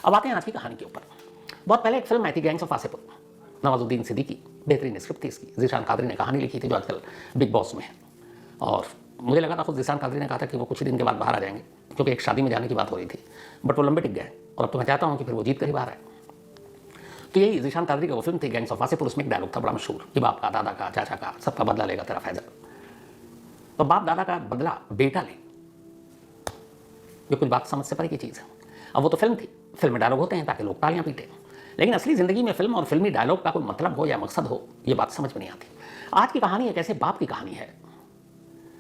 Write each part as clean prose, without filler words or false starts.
अब आते हैं आज की कहानी के ऊपर। बहुत पहले एक फिल्म आई थी गैंग्स ऑफ वासेपुर, नवाजुद्दीन सिद्दीकी, बेहतरीन स्क्रिप्ट थी इसकी। ज़ीशान कादरी ने कहानी लिखी थी जो आजकल बिग बॉस में है। और मुझे लगा था, खुद ज़ीशान कादरी ने कहा था कि वो कुछ ही दिन के बाद बाहर आ जाएंगे, क्योंकि एक शादी में जाने की बात हो रही थी, बट वो लंबे टिक गए। और अब तो मैं चाहता हूँ कि फिर वो जीत कर ही बाहर आए। तो यही ज़ीशान कादरी की वो फिल्म थी गैंग्स ऑफ वासेपुर। उसमें एक डायलॉग था बड़ा मशहूर कि बाप का, दादा का, चाचा का, सबका बदला लेगा तेरा फैजल। तो बाप दादा का बदला बेटा ले, ये कुछ बात समझ से परे की चीज़ है। अब वो तो फिल्म थी, फिल्म में डायलॉग होते हैं ताकि लोग तालियां पीटें, लेकिन असली ज़िंदगी में फिल्म और फिल्मी डायलॉग का कोई मतलब हो या मकसद हो, ये बात समझ में नहीं आती। आज की कहानी एक ऐसे बाप की कहानी है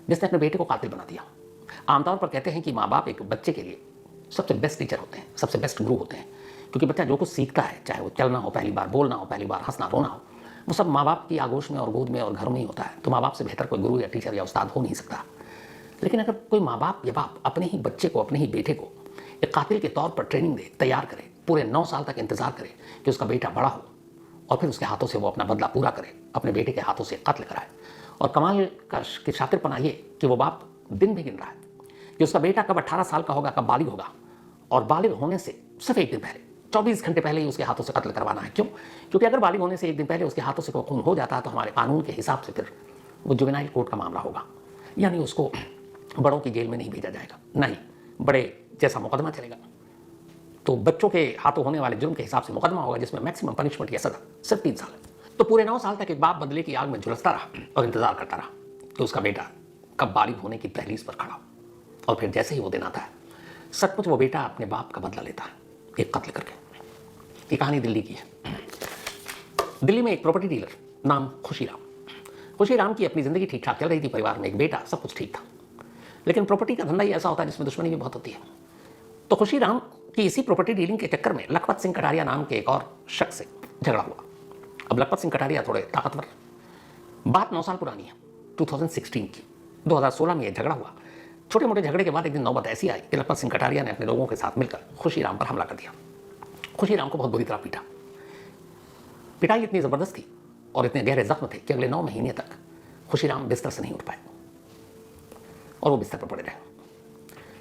जिसने अपने बेटे को कातिल बना दिया। आमतौर पर कहते हैं कि माँ बाप एक बच्चे के लिए सबसे बेस्ट टीचर होते हैं, सबसे बेस्ट गुरु होते हैं, क्योंकि बच्चा जो कुछ सीखता है, चाहे वो चलना हो, पहली बार बोलना हो, पहली बार हंसना रोना हो, वो सब माँ बाप की आगोश में और गोद में और घरों में ही होता है। तो माँ बाप से बेहतर कोई गुरु या टीचर या उस्ताद हो नहीं सकता। लेकिन अगर कोई माँ बाप या बाप अपने ही बच्चे को, अपने ही बेटे को एक कातिल के तौर पर ट्रेनिंग दे, तैयार करे, पूरे 9 साल तक इंतजार करे कि उसका बेटा बड़ा हो और फिर उसके हाथों से वो अपना बदला पूरा करे, अपने बेटे के हाथों से कत्ल कराए। और कमाल का कि शातिरपना ये कि वो बाप दिन भी गिन रहा है कि उसका बेटा कब 18 साल का होगा, कब बालिग होगा, और बालिग होने से सिर्फ एक दिन पहले, 24 घंटे पहले ही उसके हाथों से कत्ल करवाना है। क्यों? क्योंकि अगर बालिग होने से एक दिन पहले उसके हाथों से खून हो जाता है तो हमारे कानून के हिसाब से फिर वो जुवेनाइल कोर्ट का मामला होगा, यानी उसको बड़ों की जेल में नहीं भेजा जाएगा, नहीं बड़े जैसा मुकदमा चलेगा। तो बच्चों के हाथों होने वाले जुर्म के हिसाब से मुकदमा होगा जिसमें मैक्सिमम पनिशमेंट या सजा सिर्फ 3 साल है। तो पूरे 9 साल तक एक बाप बदले की आग में झुलसता रहा और इंतजार करता रहा कि उसका बेटा कब बालिग होने की दहलीज पर खड़ा हो। और फिर जैसे ही वो दिन आता है, सचमुच वो बेटा अपने बाप का बदला लेता है, एक कत्ल करके। ये कहानी दिल्ली की है। दिल्ली में एक प्रॉपर्टी डीलर नाम खुशीराम की अपनी जिंदगी ठीक ठाक चल रही थी, परिवार में एक बेटा, सब कुछ ठीक था। लेकिन प्रॉपर्टी का धंधा ही ऐसा होता है जिसमें दुश्मनी भी बहुत होती है। तो खुशीराम की इसी प्रॉपर्टी डीलिंग के चक्कर में लखपत सिंह कटारिया नाम के एक और शख्स से झगड़ा हुआ। अब लखपत सिंह कटारिया थोड़े ताकतवर, बात 9 साल पुरानी है, 2016 की। 2016 में यह झगड़ा हुआ। छोटे मोटे झगड़े के बाद एक दिन नौबत ऐसी आई कि लखपत सिंह कटारिया ने अपने लोगों के साथ मिलकर खुशीराम पर हमला कर दिया। खुशीराम को बहुत बुरी तरह पीटा। पिटाई इतनी ज़बरदस्त थी और इतने गहरे जख्म थे कि अगले 9 महीने तक खुशीराम बिस्तर से नहीं उठ पाए और वो बिस्तर पर पड़े रहे।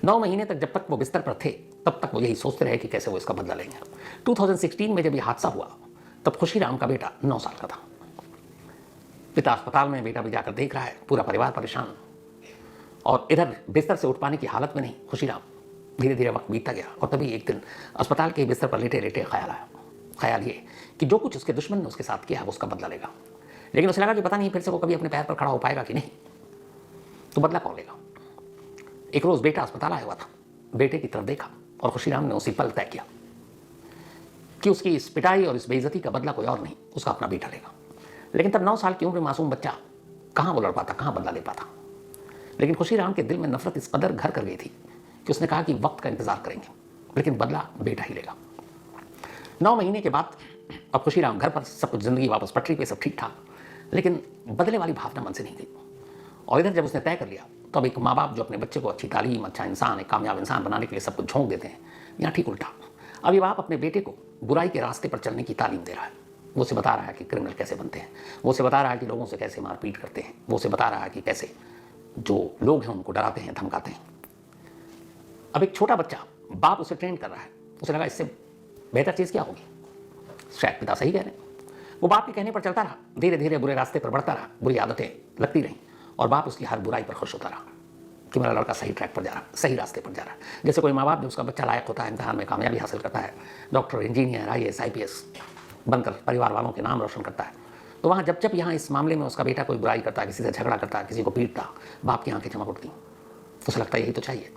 9 महीने तक जब तक वो बिस्तर पर थे तब तक वो यही सोचते रहे कि कैसे वो इसका बदला लेंगे। 2016 में जब ये हादसा हुआ तब खुशीराम का बेटा 9 साल का था। पिता अस्पताल में, बेटा भी जाकर देख रहा है, पूरा परिवार परेशान। और इधर बिस्तर से उठ पाने की हालत में नहीं खुशीराम। धीरे धीरे वक्त बीतता गया और तभी एक दिन अस्पताल के बिस्तर पर लेटे लेटे ख्याल आया। ख्याल ये कि जो कुछ उसके दुश्मन ने उसके साथ किया है उसका बदला लेगा। लेकिन उसे लगा कि पता नहीं फिर से वो कभी अपने पैर पर खड़ा हो पाएगा कि नहीं, तो बदला कौन लेगा। एक रोज बेटा अस्पताल आया हुआ था, बेटे की तरफ देखा और खुशीराम ने उसी पल तय किया कि उसकी इस पिटाई और इस बेइज्जती का बदला कोई और नहीं, उसका अपना बेटा लेगा। लेकिन तब 9 साल की उम्र में मासूम बच्चा कहाँ वो लड़ पाता, कहाँ बदला ले पाता। लेकिन खुशीराम के दिल में नफरत इस कदर घर कर गई थी कि उसने कहा कि वक्त का इंतजार करेंगे, लेकिन बदला बेटा ही लेगा। 9 महीने के बाद अब खुशीराम घर पर, सब कुछ जिंदगी वापस पटरी पे, सब ठीक ठाक, लेकिन बदले वाली भावना मन से नहीं गई। और इधर जब उसने तय कर लिया तो अब एक माँ बाप जो अपने बच्चे को अच्छी तालीम, अच्छा इंसान, एक कामयाब इंसान बनाने के लिए सब कुछ झोंक देते हैं, यहाँ ठीक उल्टा। अब ये बाप अपने बेटे को बुराई के रास्ते पर चलने की तालीम दे रहा है। वो उसे बता रहा है कि क्रिमिनल कैसे बनते हैं, वो उसे बता रहा है कि लोगों से कैसे मारपीट करते हैं, वो उसे बता रहा है कि कैसे जो लोग हैं उनको डराते हैं, धमकाते हैं। अब एक छोटा बच्चा, बाप उसे ट्रेन कर रहा है। उसे लगा इससे बेहतर चीज़ क्या होगी, शायद पिता सही कह रहे हैं। वो बाप के कहने पर चलता रहा, धीरे धीरे बुरे रास्ते पर बढ़ता रहा, बुरी आदतें लगती रहीं और बाप उसकी हर बुराई पर खुश होता रहा कि मेरा लड़का सही ट्रैक पर जा रहा, सही रास्ते पर जा रहा है। जैसे कोई माँ बाप जब उसका बच्चा लायक होता है, इम्तिहान में कामयाबी हासिल करता है, डॉक्टर, इंजीनियर, IAS, IPS बनकर परिवार वालों के नाम रोशन करता है, तो वहाँ जब यहाँ इस मामले में उसका बेटा कोई बुराई करता है, किसी से झगड़ा करता है, किसी को पीटता, बाप की आंखें चमक उठती। उसे लगता है यही तो चाहिए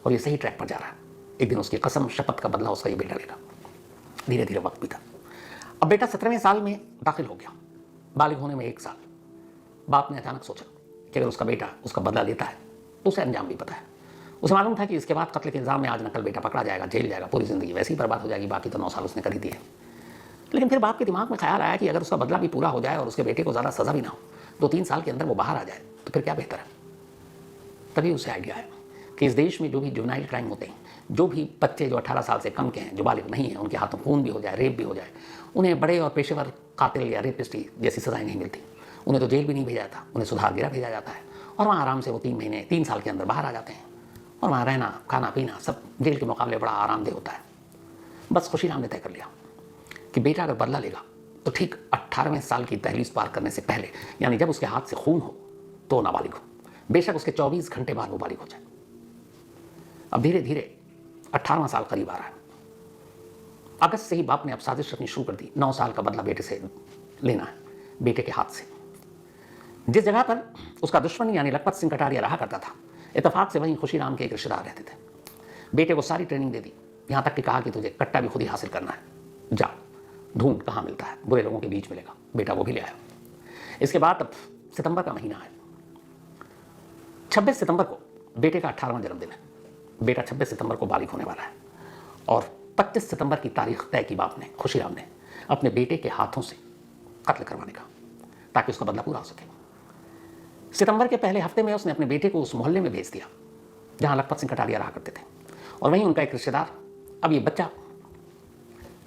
और ये सही ट्रैक पर जा रहा है। एक दिन उसकी कसम शपथ का बदला उसका ये बेटा लेगा। धीरे धीरे वक्त बीता। अब बेटा 17वें साल में दाखिल हो गया, बालिग होने में 1 साल। बाप ने अचानक सोचा कि अगर उसका बेटा उसका बदला लेता है तो उसे अंजाम भी पता है। उसे मालूम था कि इसके बाद कत्ल के इल्ज़ाम में आज न कल बेटा पकड़ा जाएगा, जेल जाएगा, पूरी ज़िंदगी वैसे ही बर्बाद हो जाएगी, बाकी तो 9 साल उसने कर ही दिए। लेकिन फिर बाप के दिमाग में ख्याल आया कि अगर उसका बदला भी पूरा हो जाए और उसके बेटे को ज़्यादा सज़ा भी ना हो, 2-3 साल के अंदर वो बाहर आ जाए तो फिर क्या बेहतर है। तभी उसे आइडिया आया कि इस देश में जो भी जुवेनाइल क्राइम होते हैं, जो भी बच्चे जो 18 साल से कम के हैं, जो बालिग नहीं हैं, उनके हाथों खून भी हो जाए, रेप भी हो जाए, उन्हें बड़े और पेशेवर कातिल या रेपिस्ट जैसी सजाएं नहीं मिलती। उन्हें तो जेल भी नहीं भेजा जाता, उन्हें सुधार गृह भेजा जाता है और वहाँ आराम से वो 3 महीने, 3 साल के अंदर बाहर आ जाते हैं और वहाँ रहना, खाना पीना सब जेल के मुकाबले बड़ा आरामदेह होता है। बस खुशीराम ने तय कर लिया कि बेटा अगर बदला लेगा तो ठीक 18वें साल की दहलीज पार करने से पहले, यानी जब उसके हाथ से खून हो तो नाबालिग हो, बेशक उसके 24 घंटे बाद वो बालिग हो जाए। अब धीरे धीरे 18वां साल करीब आ रहा है। अगस्त से ही बाप ने अब साजिश रखनी शुरू कर दी, 9 साल का बदला बेटे से लेना है, बेटे के हाथ से। जिस जगह पर उसका दुश्मन यानी लखपत सिंह कटारिया रहा करता था, इत्तेफाक से वहीं खुशीराम के एक रिश्तेदार रहते थे। बेटे को सारी ट्रेनिंग दे दी, यहाँ तक कि कहा कि तुझे कट्टा भी खुद ही हासिल करना है, जा ढूंढ कहाँ मिलता है, बुरे लोगों के बीच मिलेगा। बेटा वो भी ले आया। इसके बाद अब सितंबर का महीना है। 26 सितंबर को बेटे का 18वां जन्मदिन है। बेटा 26 सितंबर को बालिग होने वाला है और 25 सितंबर की तारीख तय की बाप ने, खुशीराम ने, अपने बेटे के हाथों से कत्ल करवाने का, ताकि उसका बदला पूरा हो सके। सितंबर के पहले हफ्ते में उसने अपने बेटे को उस मोहल्ले में भेज दिया जहां लखपत सिंह कटारिया रहा करते थे, और वहीं उनका एक रिश्तेदार, अब ये बच्चा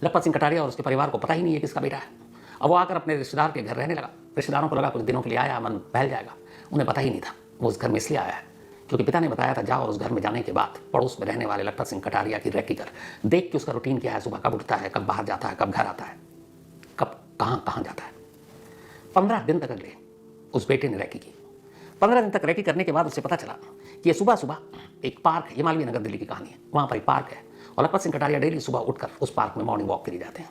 लखपत सिंह कटारिया और उसके परिवार को पता ही नहीं है किसका बेटा है। अब वो आकर अपने रिश्तेदार के घर रहने लगा। रिश्तेदारों को लगा कुछ दिनों के लिए आया, मन बहल जाएगा। उन्हें पता ही नहीं था वो उस घर में इसलिए आया है क्योंकि पिता ने बताया था, जाओ और उस घर में जाने के बाद पड़ोस में रहने वाले लखपत सिंह कटारिया की रैकी कर, देख के उसका रूटीन क्या है, सुबह कब उठता है, कब बाहर जाता है, कब घर आता है, कब कहाँ कहाँ जाता है। 15 दिन तक अगले उस बेटे ने रैकी की। 15 दिन तक रैकी करने के बाद उसे पता चला कि ये सुबह सुबह एक पार्क है, ये मालवीय नगर दिल्ली की कहानी है, वहाँ पर एक पार्क है और लखपत सिंह कटारिया डेली सुबह उठकर उस पार्क में मॉर्निंग वॉक के लिए जाते हैं।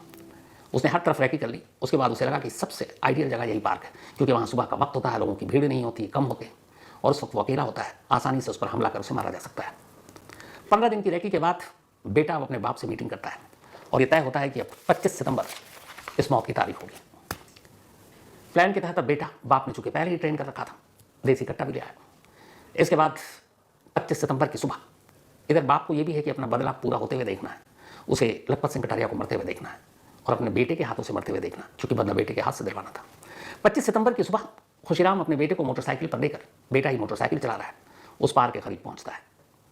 उसने हर तरफ रैकी कर ली। उसके बाद उसे लगा कि सबसे आइडियल जगह यही पार्क है, क्योंकि वहाँ सुबह का वक्त होता है, लोगों की भीड़ नहीं होती, कम होते हैं, और उस वक्त वो अकेला होता है, आसानी से उस पर हमला कर उसे मारा जा सकता है। 15 दिन की रैकी के बाद बेटा अब अपने बाप से मीटिंग करता है और ये तय होता है कि अब 25 सितंबर इस मौत की तारीख होगी। प्लान के तहत अब बेटा, बाप ने चूंकि पहले ही ट्रेन कर रखा था, देसी कट्टा भी लिया है। इसके बाद 25 सितंबर की सुबह इधर बाप को यह भी है कि अपना बदला पूरा होते हुए देखना है, उसे लखपत सिंह कटारिया को मरते हुए देखना है और अपने बेटे के हाथों से मरते हुए देखना, क्योंकि बदला बेटे के हाथ से दिलवाना था। 25 सितंबर की सुबह खुशीराम अपने बेटे को मोटरसाइकिल पर लेकर, बेटा ही मोटरसाइकिल चला रहा है, उस पार्क के करीब पहुंचता है।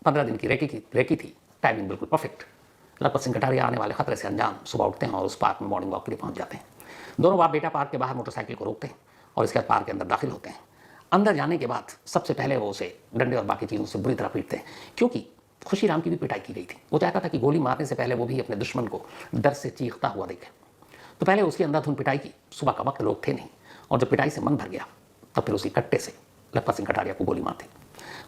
15 दिन की रैकी थी, टाइमिंग बिल्कुल परफेक्ट। लखपत सिंह कटारिया आने वाले खतरे से अनजान सुबह उठते हैं और उस पार्क में मॉर्निंग वॉक के लिए पहुंच जाते हैं। दोनों बाप बेटा पार्क के बाहर मोटरसाइकिल को रोकते हैं और इसके बाद पार्क के अंदर दाखिल होते हैं। अंदर जाने के बाद सबसे पहले वो उसे डंडे और बाकी चीज़ों से बुरी तरह पीटते हैं, क्योंकि खुशीराम की भी पिटाई की गई थी। वो चाहता था कि गोली मारने से पहले वो भी अपने दुश्मन को डर से चीखता हुआ देखे। तो पहले उसकी अंधाधुंध पिटाई की, सुबह का वक्त लोग थे नहीं, और जब पिटाई से मन भर गया तब फिर उसी कट्टे से लखपत सिंह कटारिया को गोली मारते।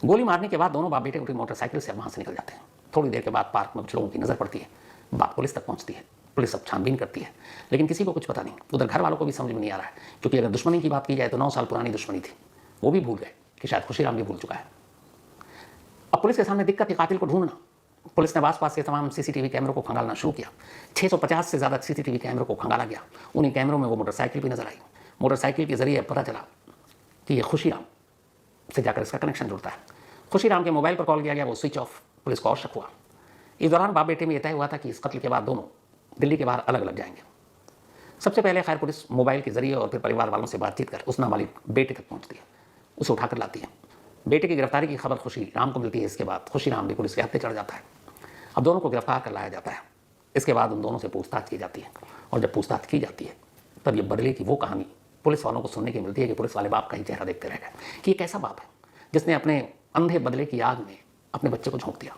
गोली मारने के बाद दोनों बाप बेटे उनकी मोटरसाइकिल से वहाँ से निकल जाते हैं। थोड़ी देर के बाद पार्क में कुछ लोगों की नज़र पड़ती है, बात पुलिस तक पहुँचती है, पुलिस अब छानबीन करती है, लेकिन किसी को कुछ पता नहीं। उधर घर वालों को भी समझ में नहीं आ रहा है, क्योंकि अगर दुश्मनी की बात की जाए तो 9 साल पुरानी दुश्मनी थी, वो भी भूल गए कि शायद खुशीराम भी भूल चुका है। अब पुलिस के सामने दिक्कत थी कातिल को ढूंढना। पुलिस ने आसपास के तमाम सीसीटीवी कैमरों को खंगालना शुरू किया। 650 से ज़्यादा सीसीटीवी कैमरों को खंगाला गया। उन्हीं कैमरों में वो मोटरसाइकिल भी नजर आई। मोटरसाइकिल के जरिए पता चला कि ये खुशीराम से जाकर इसका कनेक्शन जुड़ता है। खुशीराम के मोबाइल पर कॉल किया गया, वो स्विच ऑफ। पुलिस को और शक हुआ। इस दौरान बाप बेटे में यह तय हुआ था कि इस कत्ल के बाद दोनों दिल्ली के बाहर अलग अलग जाएंगे। सबसे पहले खैर पुलिस मोबाइल के जरिए और फिर परिवार वालों से बातचीत कर उस नाबालिग बेटे तक पहुंचती है, उसे उठाकर लाती है। बेटे की गिरफ्तारी की खबर खुशीराम को मिलती है। इसके बाद खुशीराम भी पुलिस के हत्थे चढ़ जाता है। अब दोनों को गिरफ्तार कर लाया जाता है। इसके बाद उन दोनों से पूछताछ की जाती है, और जब पूछताछ की जाती है तब ये बदले की वो कहानी पुलिस वालों को सुनने की मिलती है कि पुलिस वाले बाप का ही चेहरा देखते रह गए कि ये कैसा बाप है जिसने अपने अंधे बदले की आग में अपने बच्चे को झोंक दिया।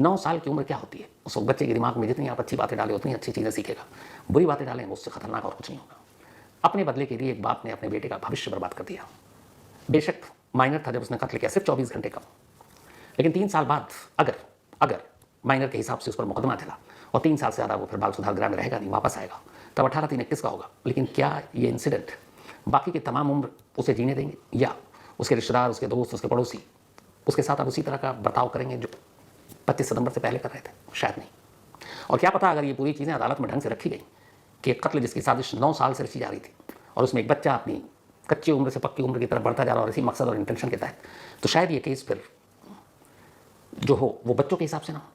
9 साल की उम्र क्या होती है, उस बच्चे के दिमाग में जितनी आप अच्छी बातें डालें उतनी अच्छी चीज़ें सीखेगा, बुरी बातें डालें उससे खतरनाक और कुछ नहीं होगा। अपने बदले के लिए एक बाप ने अपने बेटे का भविष्य बर्बाद कर दिया। बेशक माइनर था जब उसने कत्ल किया, सिर्फ 24 घंटे का, लेकिन 3 साल बाद अगर माइनर के हिसाब से उस पर मुकदमा चला और 3 साल से ज़्यादा वो फिर बाल सुधार गृह में रहेगा नहीं, वापस आएगा, तब 18-3-21 का होगा। लेकिन क्या ये इंसिडेंट बाकी की तमाम उम्र उसे जीने देंगे, या उसके रिश्तेदार, उसके दोस्त, उसके पड़ोसी उसके साथ अब उसी तरह का बर्ताव करेंगे जो 25 सितंबर से पहले कर रहे थे? शायद नहीं। और क्या पता अगर ये पूरी चीज़ें अदालत में ढंग से रखी गई कि एक कत्ल जिसकी साजिश 9 साल से रची जा रही थी और उसमें एक बच्चा अपनी कच्ची उम्र से पक्की उम्र की तरफ बढ़ता जा रहा और इसी मकसद और इंटेंशन के तहत, तो शायद ये केस फिर जो हो वो बच्चों के हिसाब से ना हो,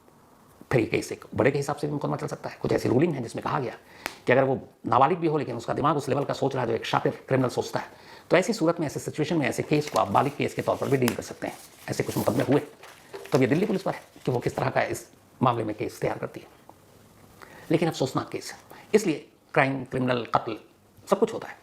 फिर ये केस एक बड़े के हिसाब से भी मुकदमा चल सकता है। कुछ ऐसी रूलिंग है जिसमें कहा गया कि अगर वो नाबालिग भी हो लेकिन उसका दिमाग उस लेवल का सोच रहा है जो एक शातिर क्रिमिनल सोचता है, तो ऐसी सूरत में, ऐसे सिचुएशन में ऐसे केस को आप बालिग केस के तौर पर भी डील कर सकते हैं। ऐसे कुछ मुकदमे हुए, तो ये दिल्ली पुलिस पर है कि वो किस तरह का इस मामले में केस तैयार करती है। लेकिन अफसोसनाक केस है, इसलिए क्राइम, क्रिमिनल, कत्ल सब कुछ होता है।